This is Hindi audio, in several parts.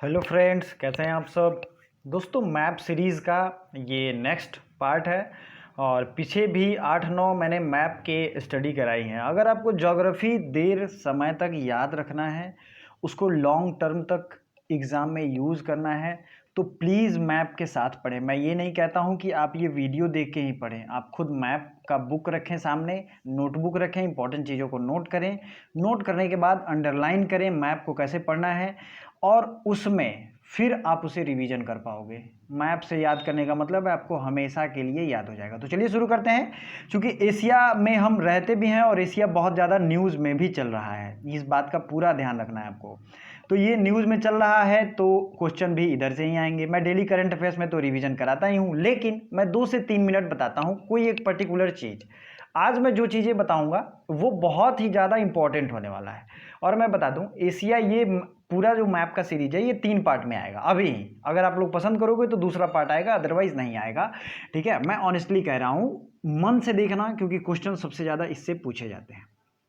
हेलो फ्रेंड्स, कैसे हैं आप सब। दोस्तों, मैप सीरीज़ का ये नेक्स्ट पार्ट है और पीछे भी 8-9 मैंने मैप के स्टडी कराई हैं। अगर आपको ज्योग्राफी देर समय तक याद रखना है, उसको लॉन्ग टर्म तक एग्ज़ाम में यूज़ करना है, तो प्लीज़ मैप के साथ पढ़ें। मैं ये नहीं कहता हूँ कि आप ये वीडियो देख के ही पढ़ें, आप खुद मैप का बुक रखें सामने, नोटबुक रखें, इंपॉर्टेंट चीज़ों को नोट करें। नोट करने के बाद अंडरलाइन करें मैप को कैसे पढ़ना है और उसमें फिर आप उसे रिवीजन कर पाओगे। मैप से याद करने का मतलब है आपको हमेशा के लिए याद हो जाएगा। तो चलिए शुरू करते हैं। क्योंकि एशिया में हम रहते भी हैं और एशिया बहुत ज़्यादा न्यूज़ में भी चल रहा है, इस बात का पूरा ध्यान रखना है आपको। तो ये न्यूज़ में चल रहा है तो क्वेश्चन भी इधर से ही आएंगे। मैं डेली करंट अफेयर्स में तो रिवीजन कराता ही हूँ, लेकिन मैं 2 से 3 मिनट बताता हूँ कोई एक पर्टिकुलर चीज़। आज मैं जो चीज़ें बताऊँगा वो बहुत ही ज़्यादा इंपॉर्टेंट होने वाला है। और मैं बता दूँ, एशिया ये पूरा जो मैप का सीरीज है ये 3 पार्ट में आएगा। अभी अगर आप लोग पसंद करोगे तो दूसरा पार्ट आएगा, अदरवाइज नहीं आएगा। ठीक है, मैं ऑनेस्टली कह रहा हूँ, मन से देखना, क्योंकि क्वेश्चन सबसे ज़्यादा इससे पूछे जाते हैं।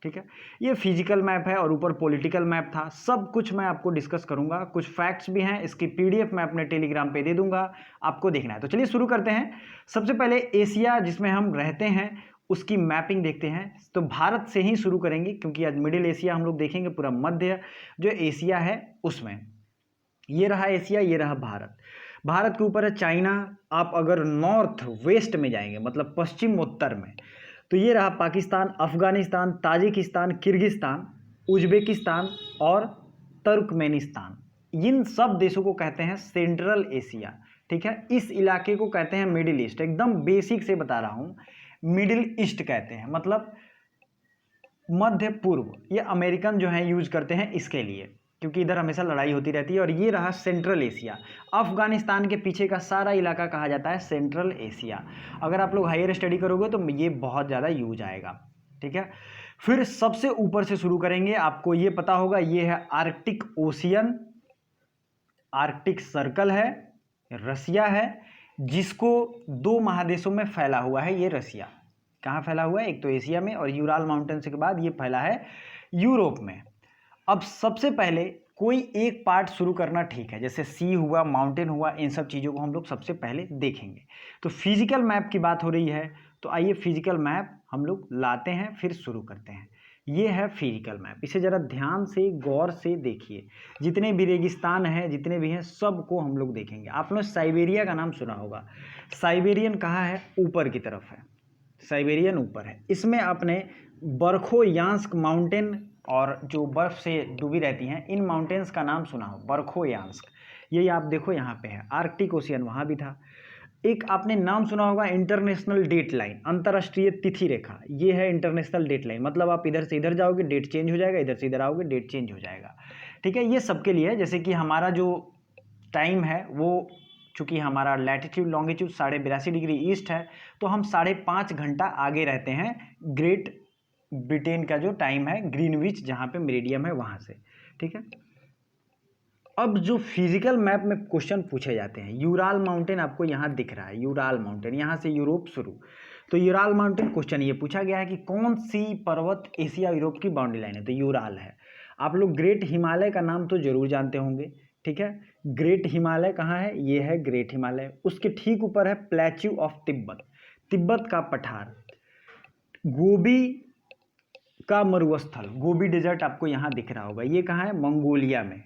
ठीक है, ये फिजिकल मैप है और ऊपर पॉलिटिकल मैप था। सब कुछ मैं आपको डिस्कस करूंगा, कुछ फैक्ट्स भी हैं, इसकी पीडीएफ मैं अपने टेलीग्राम पे दे दूंगा, आपको देखना है। तो चलिए शुरू करते हैं। सबसे पहले एशिया जिसमें हम रहते हैं उसकी मैपिंग देखते हैं। तो भारत से ही शुरू करेंगे, क्योंकि आज मिडिल एशिया हम लोग देखेंगे, पूरा मध्य जो एशिया है उसमें। ये रहा एशिया, ये रहा भारत। भारत के ऊपर है चाइना। आप अगर नॉर्थ वेस्ट में जाएंगे, मतलब पश्चिम उत्तर में, तो ये रहा Pakistan, Afghanistan, Tajikistan, Kyrgyzstan, Uzbekistan और तुर्कमेनिस्तान। इन सब देशों को कहते हैं सेंट्रल एशिया। ठीक है, इस इलाके को कहते हैं मिडिल ईस्ट। एकदम बेसिक से बता रहा हूँ, मिडिल ईस्ट कहते हैं, मतलब मध्य पूर्व। ये अमेरिकन जो है यूज करते हैं इसके लिए, क्योंकि इधर हमेशा लड़ाई होती रहती है। और ये रहा सेंट्रल एशिया। अफगानिस्तान के पीछे का सारा इलाका कहा जाता है सेंट्रल एशिया। अगर आप लोग हायर स्टडी करोगे तो ये बहुत ज़्यादा यूज आएगा। ठीक है, फिर सबसे ऊपर से शुरू करेंगे। आपको ये पता होगा, ये है आर्कटिक ओशियन, आर्कटिक सर्कल है, रसिया है, जिसको 2 महादेशों में फैला हुआ है। ये रसिया कहाँ फैला हुआ है? एक तो एशिया में, और यूराल माउंटेन के बाद ये फैला है यूरोप में। अब सबसे पहले कोई एक पार्ट शुरू करना ठीक है, जैसे सी हुआ, माउंटेन हुआ, इन सब चीज़ों को हम लोग सबसे पहले देखेंगे। तो फिजिकल मैप की बात हो रही है, तो आइए फिजिकल मैप हम लोग लाते हैं, फिर शुरू करते हैं। ये है फिजिकल मैप, इसे ज़रा ध्यान से गौर से देखिए। जितने भी रेगिस्तान हैं, जितने भी हैं, सबको हम लोग देखेंगे। आपने साइबेरिया का नाम सुना होगा। साइबेरियन कहाँ है? ऊपर की तरफ है, साइबेरियन ऊपर है। इसमें आपने बर्खोयांस्क माउंटेन और जो बर्फ से डूबी रहती हैं, इन माउंटेन्स का नाम सुना हो, बर्खोयांस्क। ये आप देखो यहाँ पे है। आर्कटिक ओशियन वहाँ भी था। एक आपने नाम सुना होगा इंटरनेशनल डेट लाइन, अंतर्राष्ट्रीय तिथि रेखा। ये है इंटरनेशनल डेट लाइन, मतलब आप इधर से इधर जाओगे डेट चेंज हो जाएगा, इधर से इधर आओगे डेट चेंज हो जाएगा। ठीक है, ये सबके लिए है। जैसे कि हमारा जो टाइम है वो, चूँकि हमारा लैटिट्यूड लॉन्गिट्यूड 82.5 डिग्री ईस्ट है, तो हम 5.5 घंटा आगे रहते हैं ग्रेट ब्रिटेन का जो टाइम है, ग्रीनविच जहाँ पे मेरिडियम है वहाँ से। ठीक है, अब जो फिजिकल मैप में क्वेश्चन पूछे जाते हैं, यूराल माउंटेन आपको यहाँ दिख रहा है, यूराल माउंटेन, यहाँ से यूरोप शुरू। तो यूराल माउंटेन क्वेश्चन ये पूछा गया है कि कौन सी पर्वत एशिया यूरोप की बाउंड्री लाइन है, तो यूराल है। आप लोग ग्रेट हिमालय का नाम तो जरूर जानते होंगे। ठीक है, ग्रेट हिमालय कहाँ है? ये है ग्रेट हिमालय। उसके ठीक ऊपर है प्लेच्यू ऑफ तिब्बत, तिब्बत का पठार। गोबी का मरुस्थल, गोबी डेजर्ट आपको यहाँ दिख रहा होगा। ये कहाँ है? मंगोलिया में।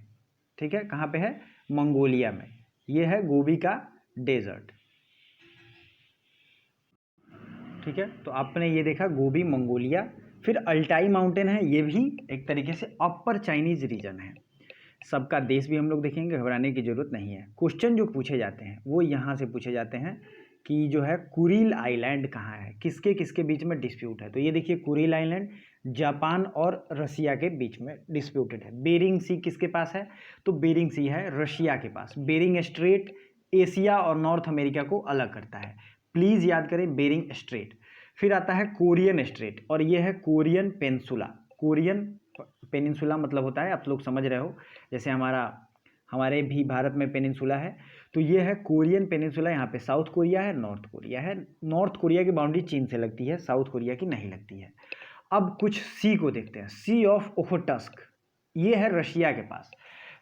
ठीक है, कहाँ पे है? मंगोलिया में। ये है गोबी का डेजर्ट। ठीक है, तो आपने ये देखा गोबी, मंगोलिया। फिर अल्टाई माउंटेन है, ये भी एक तरीके से अपर चाइनीज रीजन है। सबका देश भी हम लोग देखेंगे, घबराने की जरूरत नहीं है। क्वेश्चन जो पूछे जाते हैं वो यहाँ से पूछे जाते हैं कि जो है कुरिल आइलैंड कहाँ है, किसके किसके बीच में डिस्प्यूट है। तो ये देखिए, कुरिल आइलैंड जापान और रसिया के बीच में डिस्प्यूटेड है। बेरिंग सी किसके पास है? तो बेरिंग सी है रशिया के पास। बेरिंग स्ट्रेट एशिया और नॉर्थ अमेरिका को अलग करता है, प्लीज़ याद करें, बेरिंग स्ट्रेट। फिर आता है कोरियन स्ट्रेट, और ये है कोरियन पेनिनसुला। कोरियन पेनिनसुला मतलब होता है, आप लोग समझ रहे हो, जैसे हमारे भी भारत में पेनिनसुला है, तो ये है कोरियन पेनिनसुला। यहाँ पे साउथ कोरिया है, नॉर्थ कोरिया है। नॉर्थ कोरिया की बाउंड्री चीन से लगती है, साउथ कोरिया की नहीं लगती है। अब कुछ सी को देखते हैं। सी ऑफ ओखोटस्क, ये है रशिया के पास।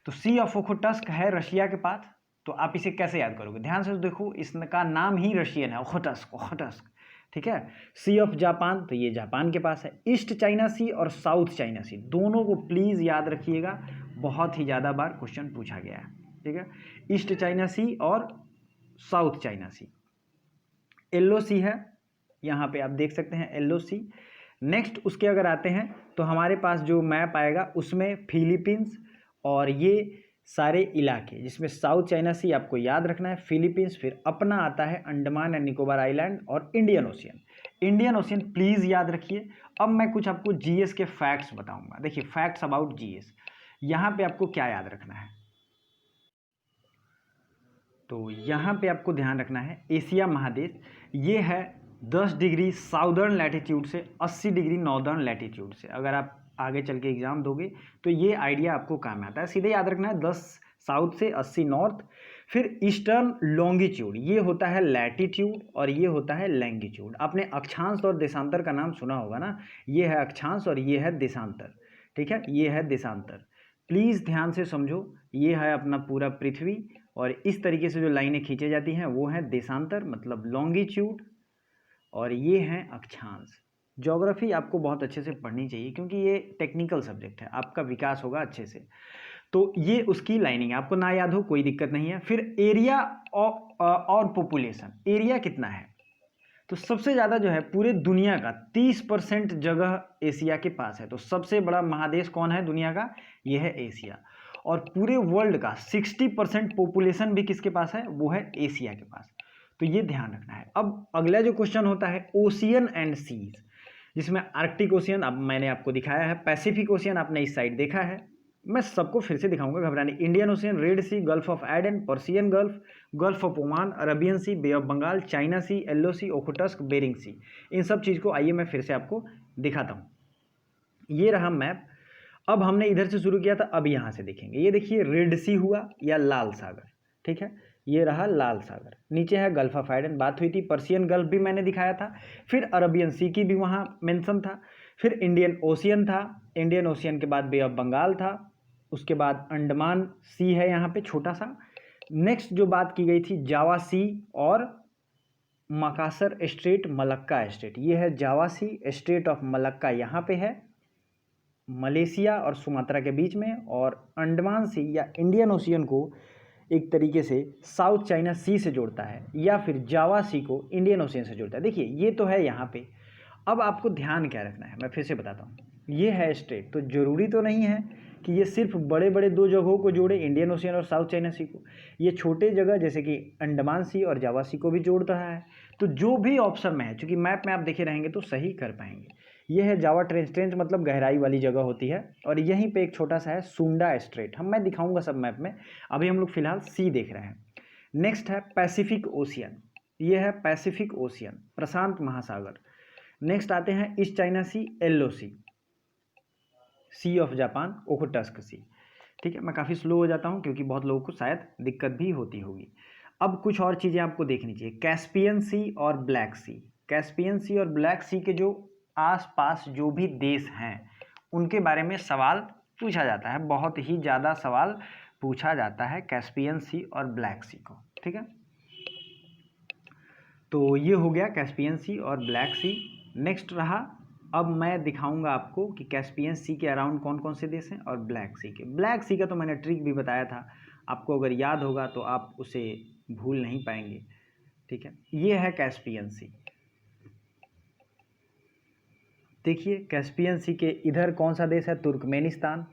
तो सी ऑफ ओखोटस्क है रशिया के पास, तो आप इसे कैसे याद करोगे? ध्यान से देखो, इसका नाम ही रशियन है, ओखोटस्क ओखोटस्क, ठीक है। सी ऑफ जापान, तो ये जापान के पास है। ईस्ट चाइना सी और साउथ चाइना सी, दोनों को प्लीज़ याद रखिएगा, बहुत ही ज़्यादा बार क्वेश्चन पूछा गया है, ठीक है। ईस्ट चाइना सी और साउथ चाइना सी। येलो सी है, यहाँ पे आप देख सकते हैं येलो सी। नेक्स्ट उसके अगर आते हैं तो हमारे पास जो मैप आएगा उसमें फिलीपींस और ये सारे इलाके, जिसमें साउथ चाइना सी आपको याद रखना है, फिलीपींस, फिर अपना आता है अंडमान एंड निकोबार आइलैंड और Indian ocean. Indian ocean please याद रखिए। अब मैं कुछ आपको जीएस के फैक्ट्स बताऊंगा। देखिए, फैक्ट्स अबाउट जीएस, यहाँ पे आपको क्या याद रखना है? तो यहाँ पे आपको ध्यान रखना है, एशिया महादेश ये है 10 डिग्री साउदर्न लैटिट्यूड से 80 डिग्री नॉर्दर्न लैटिट्यूड से। अगर आप आगे चल के एग्जाम दोगे तो ये आइडिया आपको काम आता है। सीधे याद रखना है 10 साउथ से 80 नॉर्थ। फिर ईस्टर्न लॉन्गिट्यूड ये होता है लैटिट्यूड और ये होता है लैंगिट्यूड। आपने अक्षांश और देशांतर का नाम सुना होगा ना, ये है अक्षांश और ये है देशांतर, ठीक है, ये है देशांतर। प्लीज़ ध्यान से समझो, ये है अपना पूरा पृथ्वी और इस तरीके से जो लाइनें खींची जाती हैं वो है देशांतर मतलब लॉन्गिट्यूड, और ये हैं अक्षांश। ज्योग्राफी आपको बहुत अच्छे से पढ़नी चाहिए क्योंकि ये टेक्निकल सब्जेक्ट है, आपका विकास होगा अच्छे से। तो ये उसकी लाइनिंग है, आपको ना याद हो कोई दिक्कत नहीं है। फिर एरिया और पॉपुलेशन, एरिया कितना है? तो सबसे ज़्यादा जो है पूरे दुनिया का 30% जगह एशिया के पास है। तो सबसे बड़ा महादेश कौन है दुनिया का? ये है एशिया। और पूरे वर्ल्ड का 60% पॉपुलेशन भी किसके पास है? वो है एशिया के पास। तो ये ध्यान रखना है। अब अगला जो क्वेश्चन होता है ओशियन एंड सीज, जिसमें आर्कटिक ओशियन अब मैंने आपको दिखाया है, पैसिफिक ओशियन आपने इस साइड देखा है, मैं सबको फिर से दिखाऊंगा, घबराने। Indian Ocean, Red Sea, Gulf of Aden, Persian Gulf, Gulf of Oman, Arabian Sea, Bay of Bengal, China Sea, Yellow Sea, Okhotsk, Bering Sea. इन सब चीज़ को आइए मैं फिर से आपको दिखाता हूँ। ये रहा मैप। अब हमने इधर से शुरू किया था, अब यहाँ से देखेंगे। ये देखिए रेड सी हुआ या लाल सागर, ठीक है, ये रहा लाल सागर। नीचे है गल्फ ऑफ एडन, बात हुई थी। पर्सियन गल्फ भी मैंने दिखाया था। फिर अरबियन सी की भी वहाँ मेंशन था। फिर इंडियन ओशियन था, इंडियन ओशियन के बाद बे ऑफ बंगाल था, उसके बाद अंडमान सी है यहाँ पे छोटा सा। नेक्स्ट जो बात की गई थी जावा सी और मकासर स्ट्रेट, मलक्का स्ट्रेट, ये है जावा सी। स्ट्रेट ऑफ मलक्का यहाँ पे है, मलेशिया और सुमात्रा के बीच में। और अंडमान सी या इंडियन ओशियन को एक तरीके से साउथ चाइना सी से जोड़ता है, या फिर जावा सी को इंडियन ओशियन से जोड़ता है। देखिए ये तो है यहाँ पे। अब आपको ध्यान क्या रखना है, मैं फिर से बताता हूँ। ये है स्ट्रेट, तो ज़रूरी तो नहीं है कि ये सिर्फ बड़े बड़े दो जगहों को जोड़े, इंडियन ओशियन और साउथ चाइना सी को। ये छोटे जगह जैसे कि अंडमान सी और जावा सी को भी जोड़ रहा है। तो जो भी ऑप्शन में है, चूँकि मैप में आप देखे रहेंगे तो सही कर पाएंगे। ये है जावा ट्रेंच, ट्रेंच मतलब गहराई वाली जगह होती है। और यहीं पे एक छोटा सा है सुंडा स्ट्रेट, मैं दिखाऊंगा सब मैप में, अभी हम लोग फिलहाल सी देख रहे हैं। नेक्स्ट है पैसिफिक ओशियन, ये है पैसिफिक ओशियन, प्रशांत महासागर। नेक्स्ट आते हैं East China Sea, Yellow Sea, Sea of Japan, Okhotsk Sea. ठीक है, मैं काफ़ी स्लो हो जाता हूँ क्योंकि बहुत लोगों को शायद दिक्कत भी होती होगी। अब कुछ और चीज़ें आपको देखनी चाहिए, कैस्पियन सी और ब्लैक सी। कैस्पियन सी और ब्लैक सी के जो आसपास जो भी देश हैं उनके बारे में सवाल पूछा जाता है, बहुत ही ज़्यादा सवाल पूछा जाता है कैस्पियन सी और ब्लैक सी को, ठीक है। तो ये हो गया कैस्पियन सी और ब्लैक सी। नेक्स्ट रहा, अब मैं दिखाऊंगा आपको कि कैस्पियन सी के अराउंड कौन कौन से देश हैं और ब्लैक सी के। ब्लैक सी का तो मैंने ट्रिक भी बताया था, आपको अगर याद होगा तो आप उसे भूल नहीं पाएंगे, ठीक है। ये है कैस्पियन सी। देखिए कैस्पियन सी के इधर कौन सा देश है? तुर्कमेनिस्तान,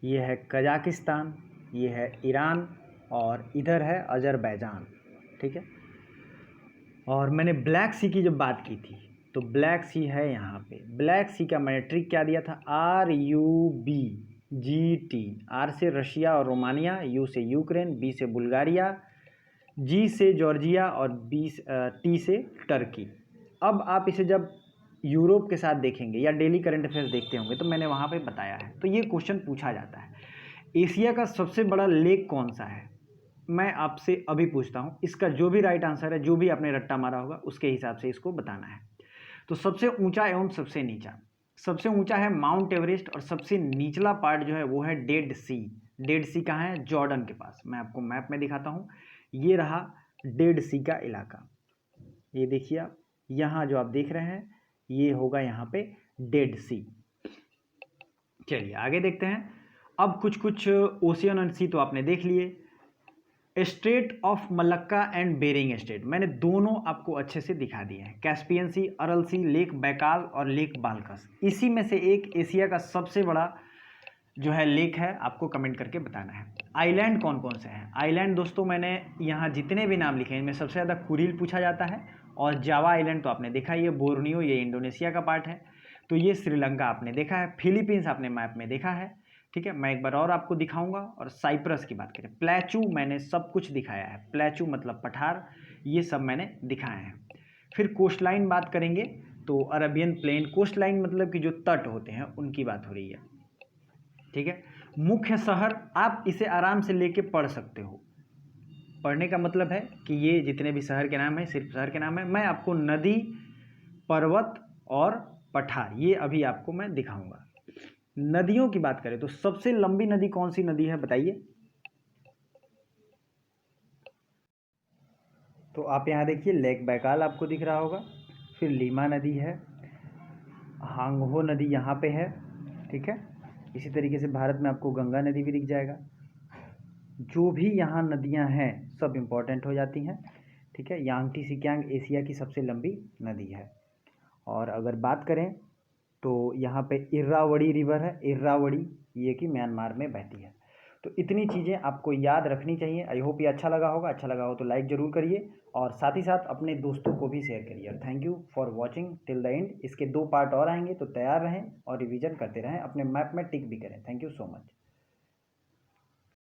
ये है कजाकिस्तान, ये है ईरान, और इधर है अजरबैजान, ठीक है। और मैंने ब्लैक सी की जब बात की थी तो ब्लैक सी है यहाँ पे। ब्लैक सी का मैंने ट्रिक क्या दिया था? RUBGT, आर से रशिया और रोमानिया, यू से यूक्रेन, बी से बुल्गारिया, जी से जॉर्जिया और टी से टर्की। अब आप इसे जब यूरोप के साथ देखेंगे या डेली करंट अफेयर्स देखते होंगे तो मैंने वहाँ पे बताया है, तो ये क्वेश्चन पूछा जाता है। एशिया का सबसे बड़ा लेक कौन सा है? मैं आपसे अभी पूछता हूँ, इसका जो भी राइट आंसर है, जो भी आपने रट्टा मारा होगा उसके हिसाब से इसको बताना है। तो सबसे ऊंचा एवं सबसे नीचा, सबसे ऊंचा है माउंट एवरेस्ट और सबसे निचला पार्ट जो है वो है डेड सी। डेड सी कहाँ है? जॉर्डन के पास। मैं आपको मैप में दिखाता हूँ। ये रहा डेड सी का इलाका, ये देखिए आप, यहाँ जो आप देख रहे हैं ये होगा यहाँ पे डेड सी। चलिए आगे देखते हैं। अब कुछ कुछ ओशियन एंड सी तो आपने देख लिए। Strait of Malacca and Bering strait मैंने दोनों आपको अच्छे से दिखा दिए हैं। Caspian sea, Aral sea, lake Baikal और लेक बाल्कस, इसी में से एक एशिया का सबसे बड़ा जो है लेक है, आपको कमेंट करके बताना है। आइलैंड कौन कौन से हैं? आइलैंड दोस्तों मैंने यहाँ जितने भी नाम लिखे हैं इनमें सबसे ज़्यादा कुरिल पूछा जाता है, और जावा आइलैंड तो आपने देखा, ये बोर्नियो, ये इंडोनेशिया का पार्ट है, तो ये श्रीलंका आपने देखा है, फिलीपींस आपने मैप में देखा है। ठीक है, मैं एक बार और आपको दिखाऊंगा। और साइप्रस की बात करें, प्लेचू मैंने सब कुछ दिखाया है, प्लेचू मतलब पठार, ये सब मैंने दिखाए हैं। फिर कोस्ट लाइन बात करेंगे तो अरबियन प्लेन, कोस्ट लाइन मतलब कि जो तट होते हैं उनकी बात हो रही है। ठीक है, मुख्य शहर आप इसे आराम से लेके पढ़ सकते हो। पढ़ने का मतलब है कि ये जितने भी शहर के नाम है सिर्फ शहर के नाम है। मैं आपको नदी, पर्वत और पठार ये अभी आपको मैं दिखाऊंगा। नदियों की बात करें तो सबसे लंबी नदी कौन सी नदी है बताइए? तो आप यहाँ देखिए, लेक बैकाल आपको दिख रहा होगा, फिर लीमा नदी है, हांगहो नदी यहाँ पे है। ठीक है, इसी तरीके से भारत में आपको गंगा नदी भी दिख जाएगा। जो भी यहाँ नदियाँ हैं सब इम्पोर्टेंट हो जाती हैं। ठीक है, यांगटी सिकियांग एशिया की सबसे लंबी नदी है। और अगर बात करें तो यहाँ पे इर्रावड़ी रिवर है, इर्रावड़ी, ये कि म्यांमार में बहती है। तो इतनी चीज़ें आपको याद रखनी चाहिए। आई होप ये अच्छा लगा होगा। अच्छा लगा हो तो लाइक ज़रूर करिए और साथ ही साथ अपने दोस्तों को भी शेयर करिए। और thank you for watching till the end. इसके 2 पार्ट और आएंगे, तो तैयार रहें और रिवीजन करते रहें, अपने मैप में टिक भी करें। Thank you so much.